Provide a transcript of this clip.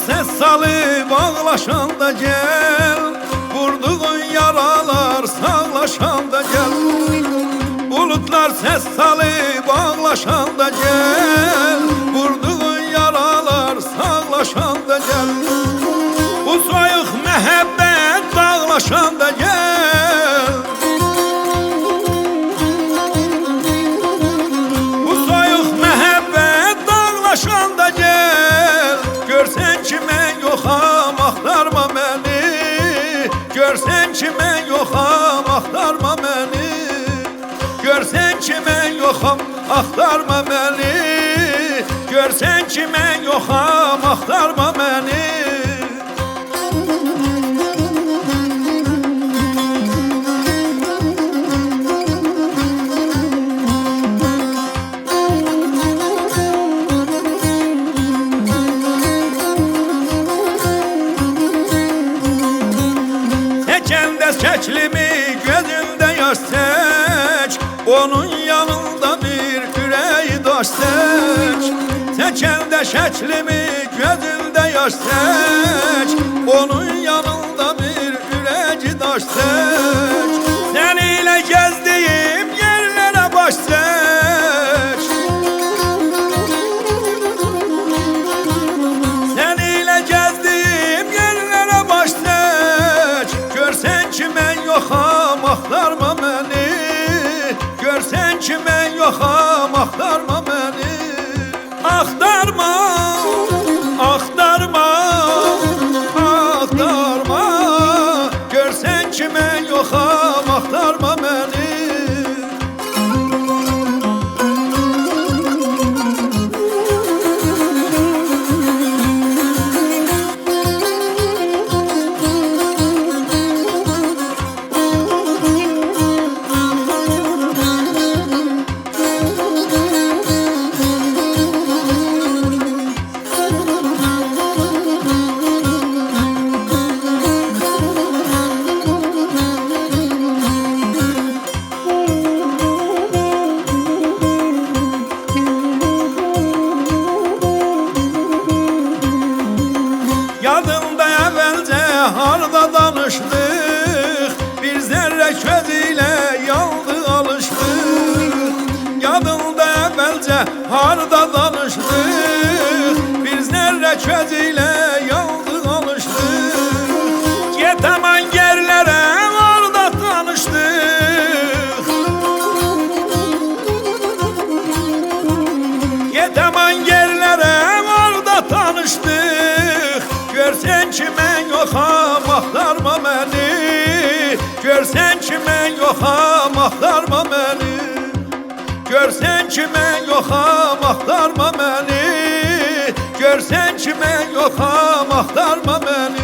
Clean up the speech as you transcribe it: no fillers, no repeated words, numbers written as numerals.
Ses salıp ağlaşanda gel, vurduğun yaralar sağlaşanda gel. Bulutlar ses salıp ağlaşanda gel, vurduğun yaralar sağlaşanda gel. Bu soyuq məhəbbət dağlaşanda gel, bu soyuq məhəbbət dağlaşanda gel. Görsen ki mən yoxam, axtarma məni. Görsen ki mən yoxam, axtarma məni. Görsen ki mən yoxam, axtarma məni. Görsen ki mən yoxam, axtarma məni. Çəklimi gözümdə yaş çək, onun yanında bir ürəyi daş çək. Çəkəndə şəklimi gözümdə yaş çək, onun yanında bir ürəyi daş çək. Səninlə gəzdiyim yerlərə baş çək, səninlə gəzdiyim yerlərə baş çək. Görsən ki mən yoxam, axtarma məni. Görsən ki mən yoxam, axtarma məni. Axtarma, axtarma, axtarma. Görsən ki mən yoxam, axtarma məni. Yadımda əvvəlcə harda danışdıq, bir zərrə köz ilə yandı alışdıq. Yadımda əvvəlcə harda danışdıq, bir zərrə köz ilə yandı alışdıq. Get aman yerlərə orada tanışdıq, get aman yerlərə orada tanışdıq. Görsen ki mən yoxam, axtarma məni. Görsen ki mən yoxam, axtarma məni. Görsen ki mən yoxam, axtarma məni. Görsen ki mən yoxam, axtarma məni.